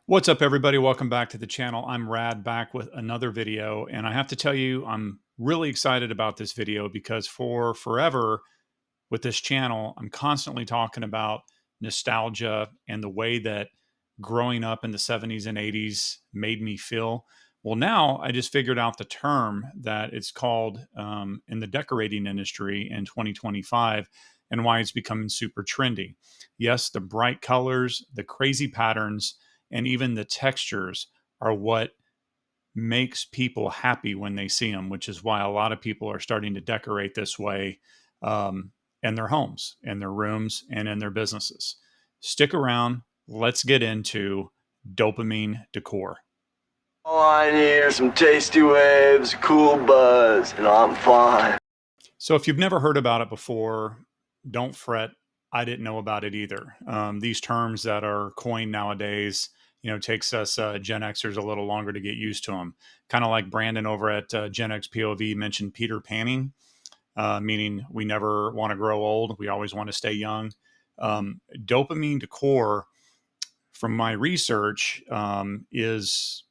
What's up, everybody? Welcome back to the channel. I'm Rad, back with another video. And I have to tell you, I'm really excited about this video because for forever with this channel, I'm constantly talking about nostalgia and the way that growing up in the 70s and 80s made me feel. Well, now I just figured out the term that it's called in the decorating industry in 2025 and why it's becoming super trendy. Yes, the bright colors, the crazy patterns, and even the textures are what makes people happy when they see them, which is why a lot of people are starting to decorate this way in their homes, in their rooms, and in their businesses. Stick around. Let's get into dopamine decor. All I need are some tasty waves, cool buzz, and I'm fine. So, if you've never heard about it before, don't fret. I didn't know about it either. These terms that are coined nowadays, takes us Gen Xers a little longer to get used to them. Kind of like Brandon over at Gen X POV mentioned Peter Panning, meaning we never want to grow old. We always want to stay young. Dopamine decor, from my research, is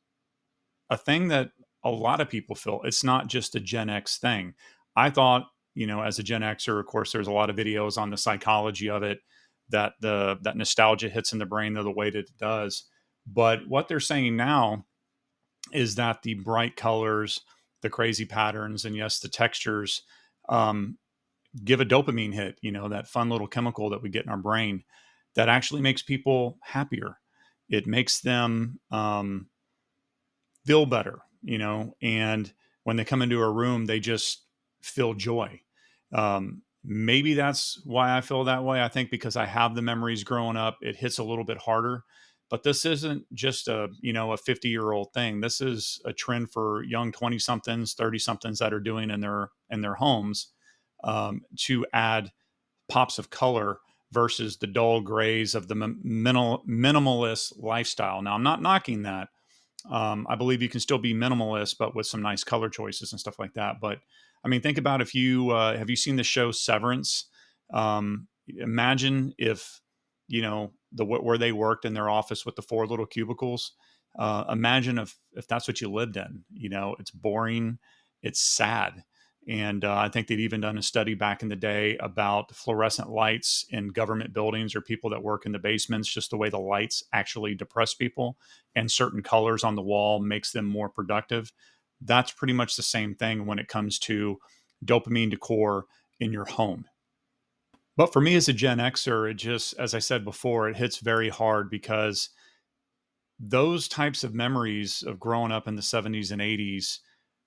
a thing that a lot of people feel. It's not just a Gen X thing. I thought, as a Gen Xer, of course, there's a lot of videos on the psychology of it, that that nostalgia hits in the brain the way that it does. But what they're saying now is that the bright colors, the crazy patterns, and yes, the textures um, give a dopamine hit. That fun little chemical that we get in our brain that actually makes people happier. It makes them feel better, and when they come into a room, they just feel joy. Maybe that's why I feel that way. I think because I have the memories growing up, it hits a little bit harder. But this isn't just a 50-year-old thing. This is a trend for young 20 somethings, 30 somethings that are doing in their homes to add pops of color versus the dull grays of the minimalist lifestyle. Now, I'm not knocking that. I believe you can still be minimalist, but with some nice color choices and stuff like that. But I mean, think about if you have you seen the show Severance? Imagine if where they worked in their office with the four little cubicles. Imagine if that's what you lived in. It's boring, it's sad. And I think they'd even done a study back in the day about fluorescent lights in government buildings or people that work in the basements, just the way the lights actually depress people and certain colors on the wall makes them more productive. That's pretty much the same thing when it comes to dopamine decor in your home. But for me as a Gen Xer, it just, as I said before, it hits very hard because those types of memories of growing up in the 70s and 80s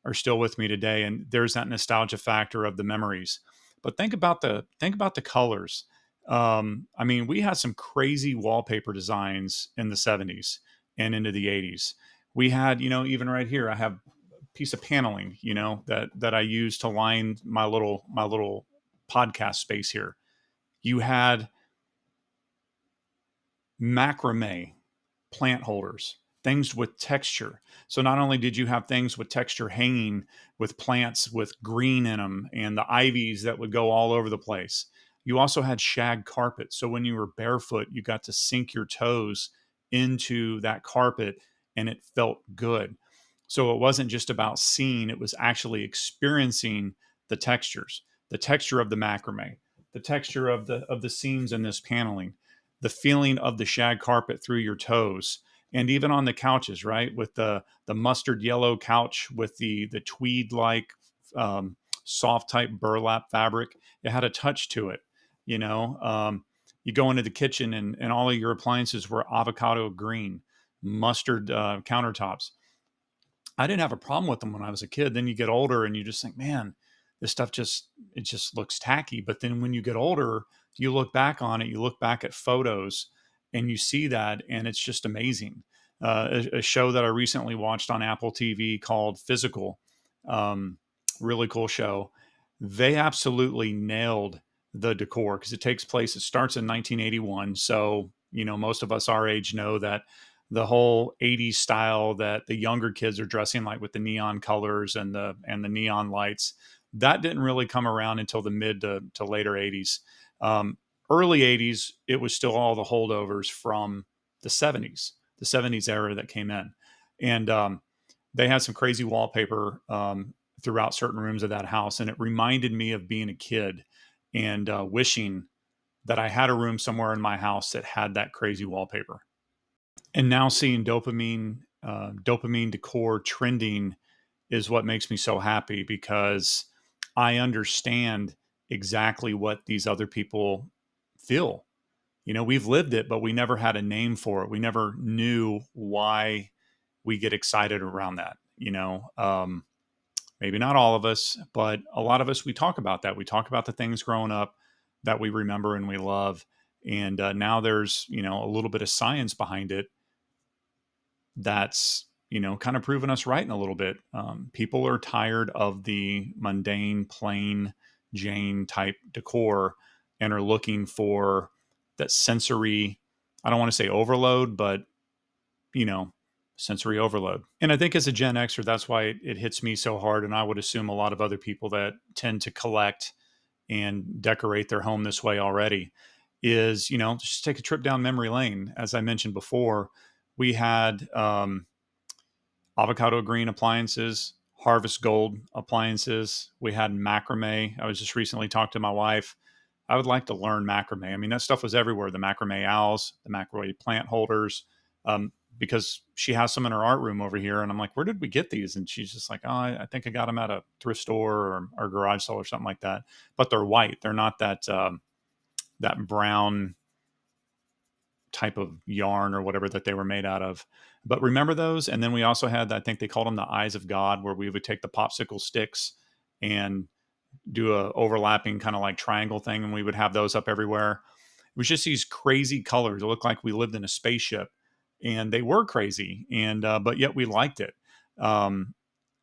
are still with me today, and there's that nostalgia factor of the memories. But think about the colors. I mean, we had some crazy wallpaper designs in the 70s and into the 80s. We had, even right here, I have a piece of paneling, that I use to line my little podcast space here. You had macrame plant holders, things with texture. So not only did you have things with texture hanging with plants with green in them and the ivies that would go all over the place, you also had shag carpet. So when you were barefoot, you got to sink your toes into that carpet and it felt good. So it wasn't just about seeing, it was actually experiencing the texture of the macrame, the texture of the seams in this paneling, the feeling of the shag carpet through your toes, and even on the couches, right, with the mustard yellow couch with the tweed like soft type burlap fabric. It had a touch to it. you know you go into the kitchen and all of your appliances were avocado green, mustard countertops. I didn't have a problem with them when I was a kid. Then you get older and you just think, man, this stuff just looks tacky. But then when you get older, you look back on it, you look back at photos and you see that, and it's just amazing. A show that I recently watched on Apple TV called Physical, um, really cool show. They absolutely nailed the decor because it starts in 1981. So, most of us our age know that the whole 80s style that the younger kids are dressing like with the neon colors and the neon lights, that didn't really come around until the mid to later 80s. um, Early 80s, it was still all the holdovers from the 70s. the 70s era that came in. And they had some crazy wallpaper throughout certain rooms of that house. And it reminded me of being a kid and wishing that I had a room somewhere in my house that had that crazy wallpaper. And now seeing dopamine decor trending is what makes me so happy, because I understand exactly what these other people feel. You know, we've lived it, but we never had a name for it. We never knew why we get excited around that. Maybe not all of us, but a lot of us, we talk about that. We talk about the things growing up that we remember and we love. And now there's, a little bit of science behind it that's, kind of proven us right in a little bit. People are tired of the mundane, plain Jane type decor and are looking for that sensory, I don't want to say overload, but, you know, sensory overload. And I think as a Gen Xer, that's why it hits me so hard. And I would assume a lot of other people that tend to collect and decorate their home this way already is, just take a trip down memory lane. As I mentioned before, we had avocado green appliances, harvest gold appliances. We had macrame. I was just recently talking to my wife. I would like to learn macrame. I mean, that stuff was everywhere. The macrame owls, the macrame plant holders, because she has some in her art room over here. And I'm like, where did we get these? And she's just like, oh, I think I got them at a thrift store or garage sale or something like that. But they're white. They're not that brown type of yarn or whatever that they were made out of. But remember those? And then we also had, I think they called them the eyes of God, where we would take the popsicle sticks and do a overlapping kind of like triangle thing, and we would have those up everywhere. It was just these crazy colors. It looked like we lived in a spaceship, and they were crazy, and but yet we liked it. Um,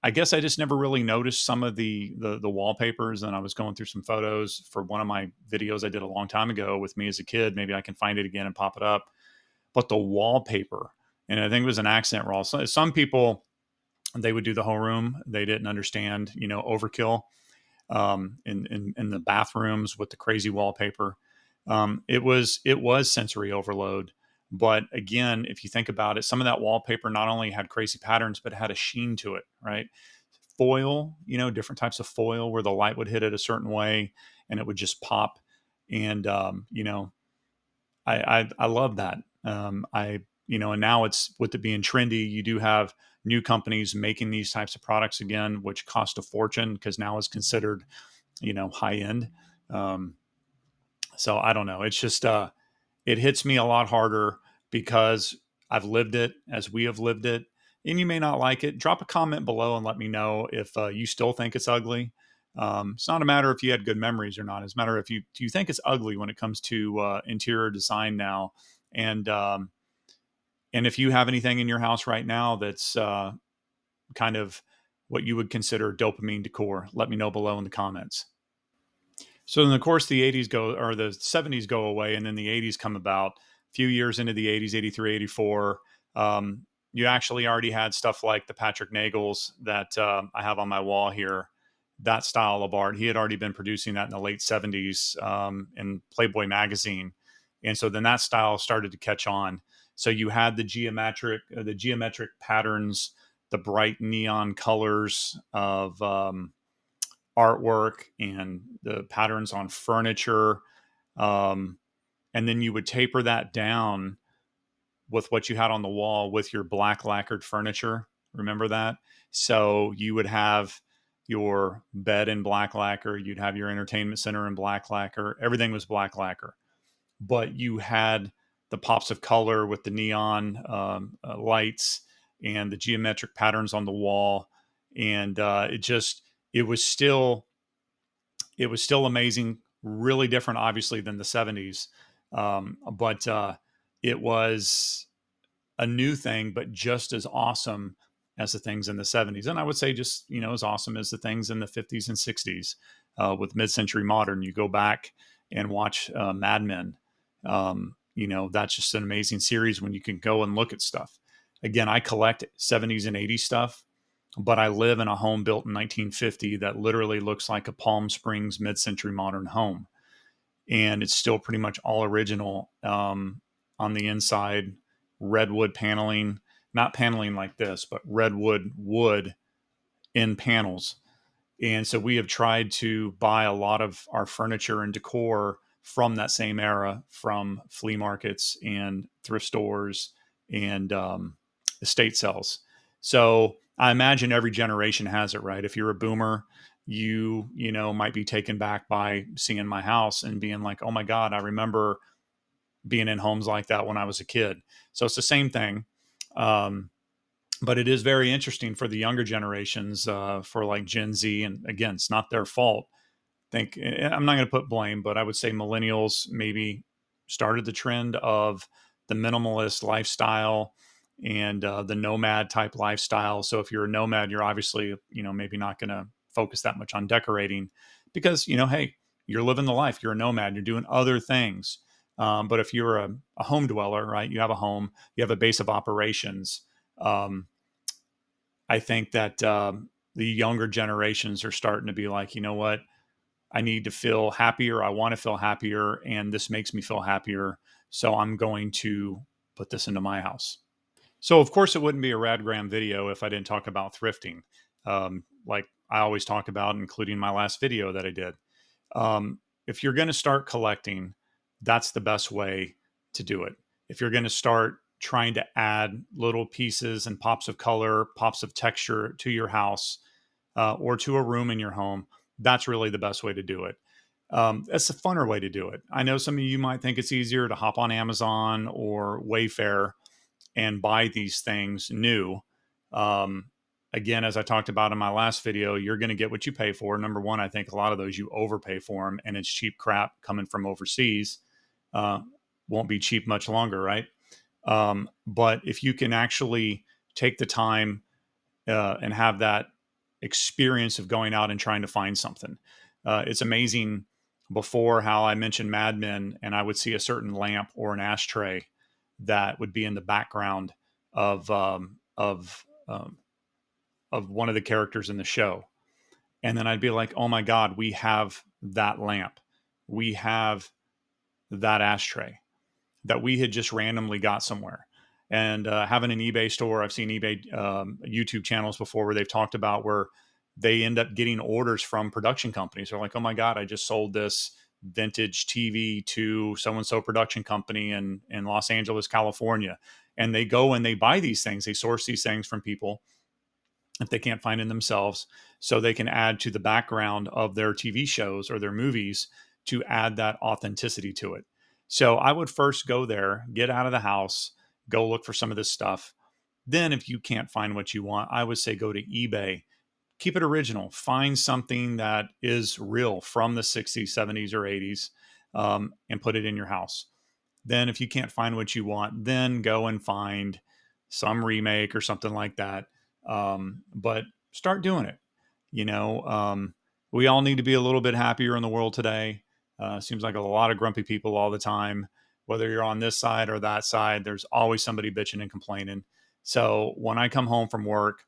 I guess I just never really noticed some of the wallpapers, and I was going through some photos for one of my videos I did a long time ago with me as a kid. Maybe I can find it again and pop it up. But the wallpaper, and I think it was an accent roll. So some people, they would do the whole room. They didn't understand, overkill in the bathrooms with the crazy wallpaper. It was sensory overload. But again, if you think about it, some of that wallpaper not only had crazy patterns, but had a sheen to it, right? Foil, different types of foil where the light would hit it a certain way and it would just pop. And I love that. And now it's, with it being trendy, you do have new companies making these types of products again, which cost a fortune because now it's considered, high end. Um, so I don't know. It's just, it hits me a lot harder because I've lived it as we have lived it. And you may not like it. Drop a comment below and let me know if you still think it's ugly. It's not a matter if you had good memories or not. It's a matter if do you think it's ugly when it comes to interior design now, and um, and if you have anything in your house right now that's kind of what you would consider dopamine decor, let me know below in the comments. So then, of course, the 80s go, or the 70s go away, and then the 80s come about. A few years into the 80s, 83, 84, you actually already had stuff like the Patrick Nagels that I have on my wall here. That style of art, he had already been producing that in the late 70s in Playboy magazine. And so then that style started to catch on. So you had the geometric patterns, the bright neon colors of artwork and the patterns on furniture. Um, and then you would taper that down with what you had on the wall with your black lacquered furniture. Remember that? So you would have your bed in black lacquer, you'd have your entertainment center in black lacquer. Everything was black lacquer, but you had the pops of color with the neon lights and the geometric patterns on the wall. And it was still it was still amazing, really different, obviously, than the 70s. But it was a new thing, but just as awesome as the things in the 70s. And I would say just, as awesome as the things in the 50s and 60s with mid century modern. You go back and watch Mad Men. That's just an amazing series when you can go and look at stuff. Again, I collect 70s and 80s stuff, but I live in a home built in 1950 that literally looks like a Palm Springs mid-century modern home, and it's still pretty much all original on the inside redwood paneling, not paneling like this, but redwood wood in panels. And so we have tried to buy a lot of our furniture and decor from that same era, from flea markets and thrift stores and estate sales. So I imagine every generation has it, right? If you're a boomer, you might be taken back by seeing my house and being like, oh my God, I remember being in homes like that when I was a kid. So it's the same thing. Um, but it is very interesting for the younger generations, for like Gen Z. And again, it's not their fault. I'm not going to put blame, but I would say millennials maybe started the trend of the minimalist lifestyle and the nomad type lifestyle. So if you're a nomad, you're obviously, maybe not going to focus that much on decorating because, hey, you're living the life. You're a nomad. You're doing other things. But if you're a home dweller, right, you have a home, you have a base of operations. Um, I think that the younger generations are starting to be like, you know what? I need to feel happier. I want to feel happier. And this makes me feel happier. So I'm going to put this into my house. So, of course, it wouldn't be a Radgram video if I didn't talk about thrifting, like I always talk about, including my last video that I did. If you're going to start collecting, that's the best way to do it. If you're going to start trying to add little pieces and pops of color, pops of texture to your house or to a room in your home, that's really the best way to do it. It's a funner way to do it. I know some of you might think it's easier to hop on Amazon or Wayfair and buy these things new. Um, Again, as I talked about in my last video, you're going to get what you pay for. Number one, I think a lot of those you overpay for them, and it's cheap crap coming from overseas. Uh, won't be cheap much longer, right? But if you can actually take the time and have that experience of going out and trying to find something, it's amazing. Before, how I mentioned Mad Men, and I would see a certain lamp or an ashtray that would be in the background of um, of um, of one of the characters in the show, and then I'd be like, "Oh my God, we have that lamp, we have that ashtray that we had just randomly got somewhere." And having an eBay store, I've seen eBay YouTube channels before where they've talked about where they end up getting orders from production companies. They're like, "Oh my God, I just sold this vintage TV to so and so production company in Los Angeles, California," and they go and they buy these things. They source these things from people if they can't find it themselves, so they can add to the background of their TV shows or their movies to add that authenticity to it. So I would first go there, get out of the house, go look for some of this stuff. Then, if you can't find what you want, I would say go to eBay. Keep it original. Find something that is real from the 60s, 70s, or 80s, and put it in your house. Then, if you can't find what you want, then go and find some remake or something like that. But start doing it. You know, we all need to be a little bit happier in the world today. Seems like a lot of grumpy people all the time. Whether you're on this side or that side, there's always somebody bitching and complaining. So when I come home from work,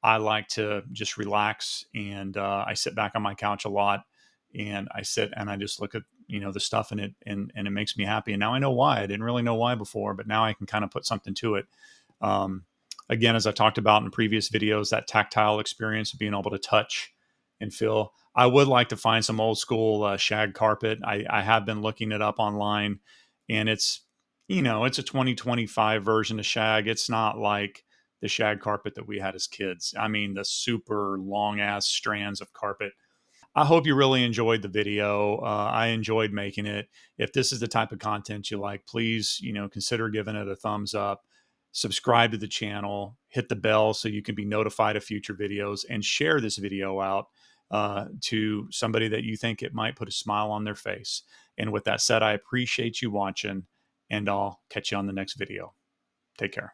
I like to just relax, and I sit back on my couch a lot, and I sit and I just look at the stuff in it, and it makes me happy. And now I know why. I didn't really know why before, but now I can kind of put something to it. Um, Again, as I talked about in previous videos, that tactile experience of being able to touch and feel. I would like to find some old school shag carpet. I have been looking it up online, and it's a 2025 version of shag. It's not like the shag carpet that we had as kids. I mean, the super long ass strands of carpet. I hope you really enjoyed the video. I enjoyed making it. If this is the type of content you like, please, consider giving it a thumbs up. Subscribe to the channel, hit the bell so you can be notified of future videos, and share this video out to somebody that you think it might put a smile on their face. And with that said, I appreciate you watching, and I'll catch you on the next video. Take care.